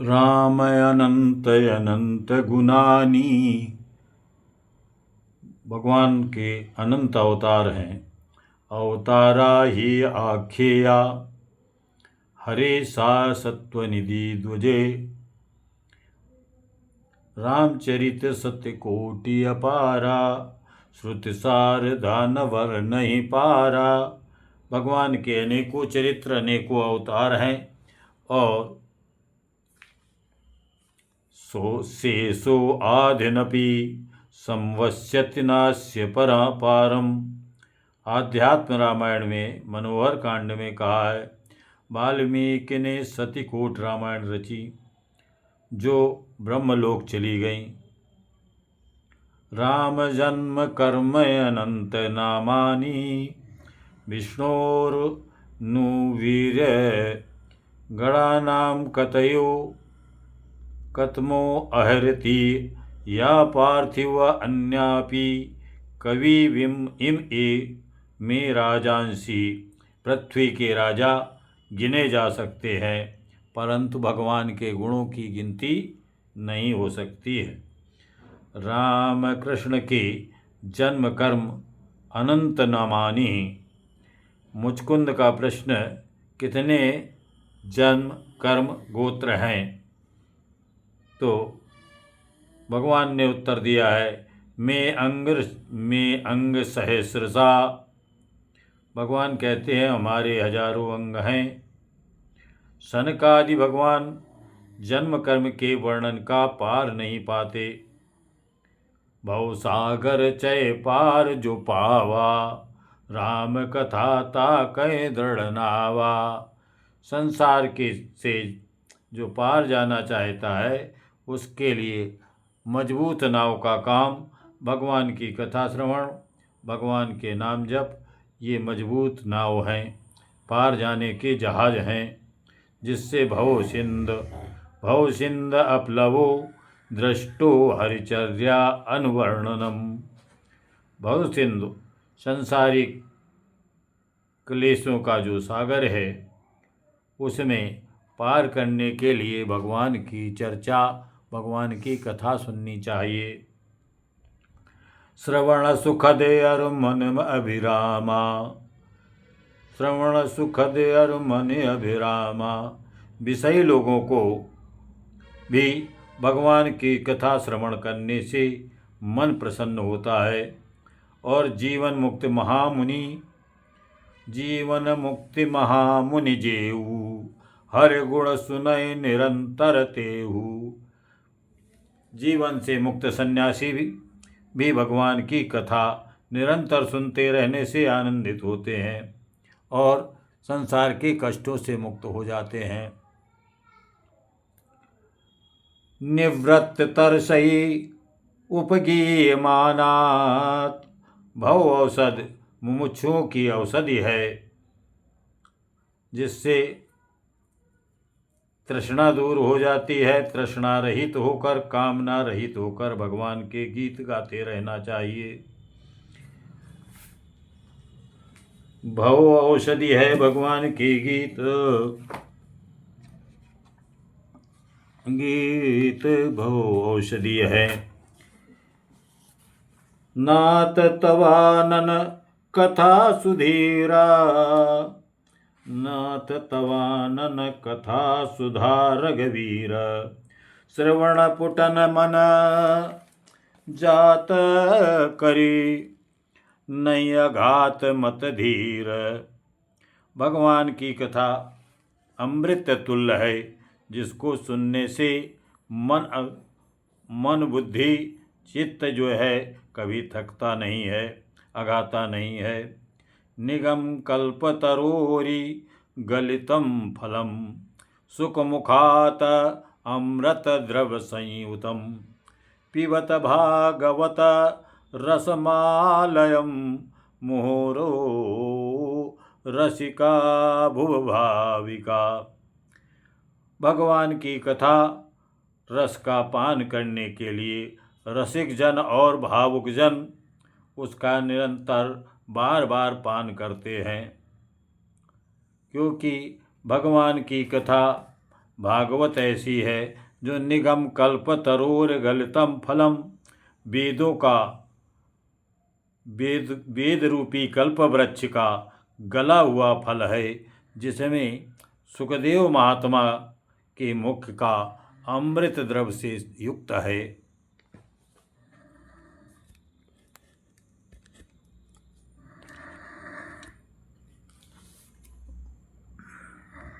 रामयनंत अनंत गुणानी। भगवान के अनंत अवतार हैं। अवतारा ही आख्येया हरे सा सत्वनिधि द्वजे। रामचरित सत्य कोटि अपारा श्रुति सार दानवर नहीं पारा। भगवान के अनेकों चरित्र अनेकों अवतार हैं और सो आदिनपि संवस्यति नास्य पारम। आध्यात्म रामायण में मनोहर कांड में कहा है, वाल्मीकि ने सतीकोट रामायण रची जो ब्रह्मलोक चली गई। राम जन्म कर्म अनंत नामानि विष्णोर्नुवीर्य गणानां कतयो कतमो अहरति या पार्थिव अन्यापि कविविम इम ए में राजांसी। पृथ्वी के राजा गिने जा सकते हैं परंतु भगवान के गुणों की गिनती नहीं हो सकती है। राम कृष्ण के जन्म कर्म अनंत नामानि। मुचकुंद का प्रश्न, कितने जन्म कर्म गोत्र हैं? तो भगवान ने उत्तर दिया है, में अंग सहस्रसा। भगवान कहते हैं हमारे हजारों अंग हैं। सनकादि भगवान जन्म कर्म के वर्णन का पार नहीं पाते। भवसागर चय पार जो पावा राम कथा ताकय दृढ़ नावा। संसार के से जो पार जाना चाहता है उसके लिए मजबूत नाव का काम भगवान की कथा श्रवण, भगवान के नाम जप, ये मजबूत नाव हैं, पार जाने के जहाज हैं, जिससे भव सिंध अपलवो दृष्टो हरिचर्या अनुवर्णनम। भव सिंधु संसारिक क्लेशों का जो सागर है उसमें पार करने के लिए भगवान की चर्चा, भगवान की कथा सुननी चाहिए। श्रवण सुखदे अरुमन अभिरामा। श्रवण सुखदे अरुमन अभिरामा। विषयी लोगों को भी भगवान की कथा श्रवण करने से मन प्रसन्न होता है और जीवन मुक्ति महामुनि जेऊ हर गुण सुनय निरंतर तेहु। जीवन से मुक्त सन्यासी भी भगवान की कथा निरंतर सुनते रहने से आनंदित होते हैं और संसार के कष्टों से मुक्त हो जाते हैं। निवृत्त तरसई उपगीयमानात्। भव औषध मुमुक्षुओं की औषधि है जिससे तृष्णा दूर हो जाती है। तृष्णा रहित होकर, कामना रहित होकर भगवान के गीत गाते रहना चाहिए। भव औषधि है भगवान के गीत भव औषधि है। नाथ तवानन कथा सुधीरा। नाथ तवानन कथा सुधा रघुवीर। श्रवण पुटन मन जात करी नहीं अघात मत धीर। भगवान की कथा अमृत तुल्य है जिसको सुनने से मन बुद्धि चित्त जो है कभी थकता नहीं है, अघाता नहीं है। निगम कल्पतरोरी गलितम फलम सुखमुखात अमृत द्रव संयुतम। पिबत भागवत रसमालयम मुहुरो रसिका भुवभाविका। भगवान की कथा रस का पान करने के लिए रसिक जन और भावुक जन उसका निरंतर बार बार पान करते हैं, क्योंकि भगवान की कथा भागवत ऐसी है जो निगम कल्प तरोर गलितम फलम। वेदों का वेद रूपी कल्प वृक्ष का गला हुआ फल है, जिसमें सुखदेव महात्मा के मुख का अमृत द्रव से युक्त है।